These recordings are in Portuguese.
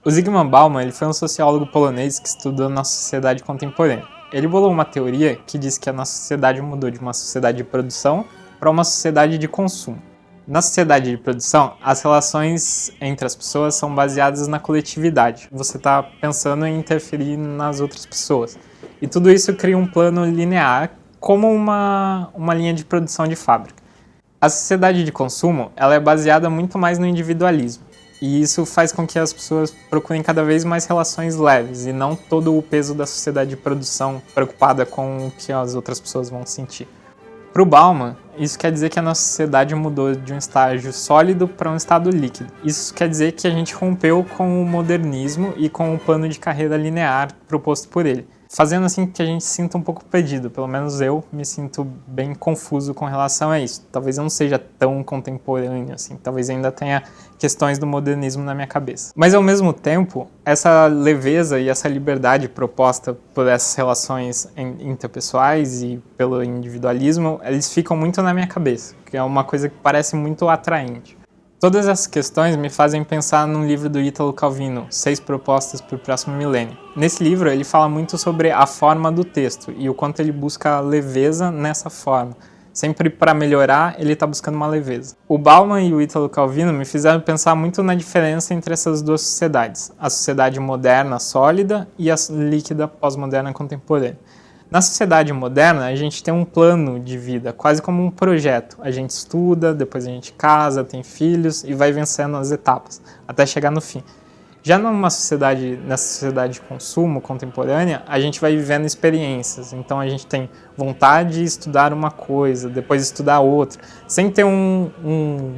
O Zygmunt Bauman ele foi um sociólogo polonês que estudou nossa sociedade contemporânea. Ele bolou uma teoria que diz que a nossa sociedade mudou de uma sociedade de produção para uma sociedade de consumo. Na sociedade de produção, as relações entre as pessoas são baseadas na coletividade. Você está pensando em interferir nas outras pessoas. E tudo isso cria um plano linear, como uma linha de produção de fábrica. A sociedade de consumo ela é baseada muito mais no individualismo. E isso faz com que as pessoas procurem cada vez mais relações leves e não todo o peso da sociedade de produção preocupada com o que as outras pessoas vão sentir. Para o Bauman, isso quer dizer que a nossa sociedade mudou de um estágio sólido para um estado líquido. Isso quer dizer que a gente rompeu com o modernismo e com o plano de carreira linear proposto por ele, fazendo assim que a gente se sinta um pouco perdido. Pelo menos eu me sinto bem confuso com relação a isso. Talvez eu não seja tão contemporâneo assim, talvez ainda tenha questões do modernismo na minha cabeça. Mas ao mesmo tempo, essa leveza e essa liberdade proposta por essas relações interpessoais e pelo individualismo, eles ficam muito na minha cabeça, que é uma coisa que parece muito atraente. Todas essas questões me fazem pensar num livro do Ítalo Calvino, 6 Propostas para o Próximo Milênio. Nesse livro ele fala muito sobre a forma do texto e o quanto ele busca leveza nessa forma. Sempre para melhorar, ele está buscando uma leveza. O Bauman e o Ítalo Calvino me fizeram pensar muito na diferença entre essas duas sociedades. A sociedade moderna sólida e a líquida pós-moderna contemporânea. Na sociedade moderna, a gente tem um plano de vida, quase como um projeto. A gente estuda, depois a gente casa, tem filhos e vai vencendo as etapas, até chegar no fim. Já nessa sociedade de consumo contemporânea, a gente vai vivendo experiências. Então a gente tem vontade de estudar uma coisa, depois estudar outra, sem ter um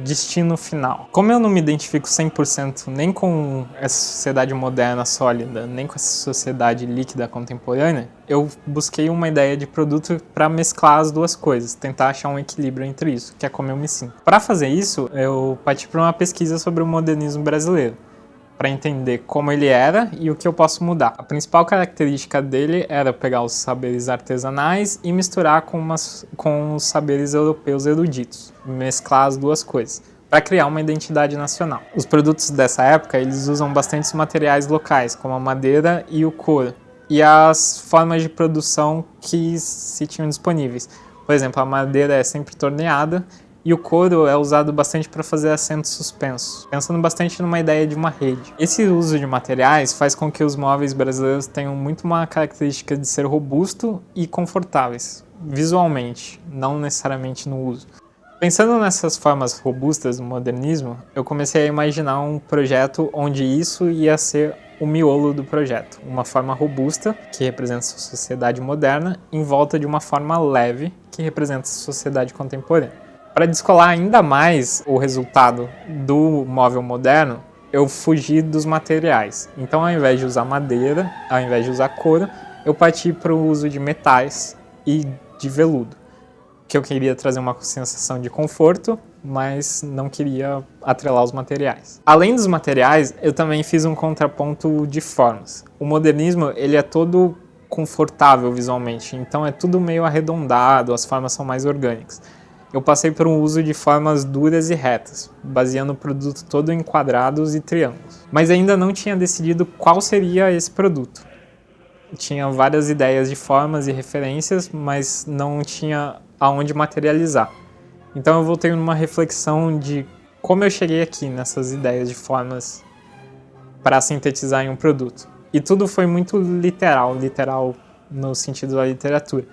destino final. Como eu não me identifico 100% nem com essa sociedade moderna sólida, nem com essa sociedade líquida contemporânea, eu busquei uma ideia de produto para mesclar as duas coisas, tentar achar um equilíbrio entre isso, que é como eu me sinto. Para fazer isso, eu parti para uma pesquisa sobre o modernismo brasileiro, para entender como ele era e o que eu posso mudar. A principal característica dele era pegar os saberes artesanais e misturar com os saberes europeus eruditos, mesclar as duas coisas, para criar uma identidade nacional. Os produtos dessa época, eles usam bastante materiais locais, como a madeira e o couro, e as formas de produção que se tinham disponíveis. Por exemplo, a madeira é sempre torneada, e o couro é usado bastante para fazer assentos suspensos, pensando bastante numa ideia de uma rede. Esse uso de materiais faz com que os móveis brasileiros tenham muito uma característica de ser robusto e confortáveis, visualmente, não necessariamente no uso. Pensando nessas formas robustas do modernismo, eu comecei a imaginar um projeto onde isso ia ser o miolo do projeto, uma forma robusta, que representa a sociedade moderna, em volta de uma forma leve, que representa a sociedade contemporânea. Para descolar ainda mais o resultado do móvel moderno, eu fugi dos materiais. Então, ao invés de usar madeira, ao invés de usar couro, eu parti para o uso de metais e de veludo, que eu queria trazer uma sensação de conforto, mas não queria atrelar os materiais. Além dos materiais, eu também fiz um contraponto de formas. O modernismo, ele é todo confortável visualmente, então é tudo meio arredondado, as formas são mais orgânicas. Eu passei por um uso de formas duras e retas, baseando o produto todo em quadrados e triângulos. Mas ainda não tinha decidido qual seria esse produto. Tinha várias ideias de formas e referências, mas não tinha aonde materializar. Então eu voltei numa reflexão de como eu cheguei aqui nessas ideias de formas para sintetizar em um produto. E tudo foi muito literal no sentido da literatura.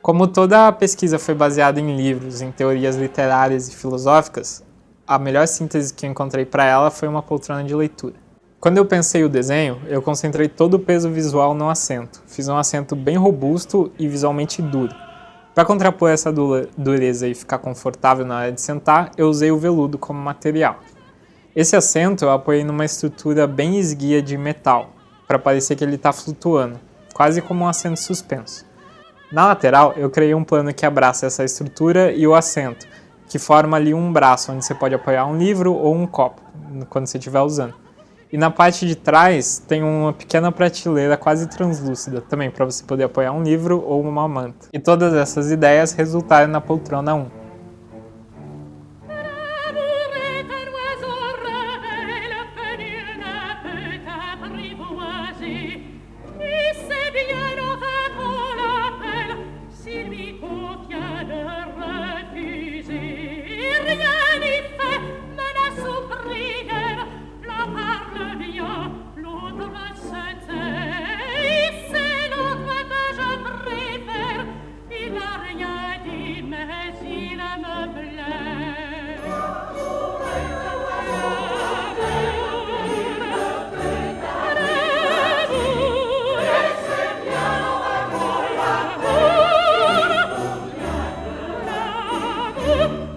Como toda a pesquisa foi baseada em livros, em teorias literárias e filosóficas, a melhor síntese que eu encontrei para ela foi uma poltrona de leitura. Quando eu pensei o desenho, eu concentrei todo o peso visual no assento. Fiz um assento bem robusto e visualmente duro. Para contrapor essa dureza e ficar confortável na hora de sentar, eu usei o veludo como material. Esse assento eu apoiei numa estrutura bem esguia de metal, para parecer que ele está flutuando, quase como um assento suspenso. Na lateral, eu criei um plano que abraça essa estrutura e o assento, que forma ali um braço onde você pode apoiar um livro ou um copo, quando você estiver usando. E na parte de trás tem uma pequena prateleira quase translúcida, também para você poder apoiar um livro ou uma manta. E todas essas ideias resultaram na poltrona 1. così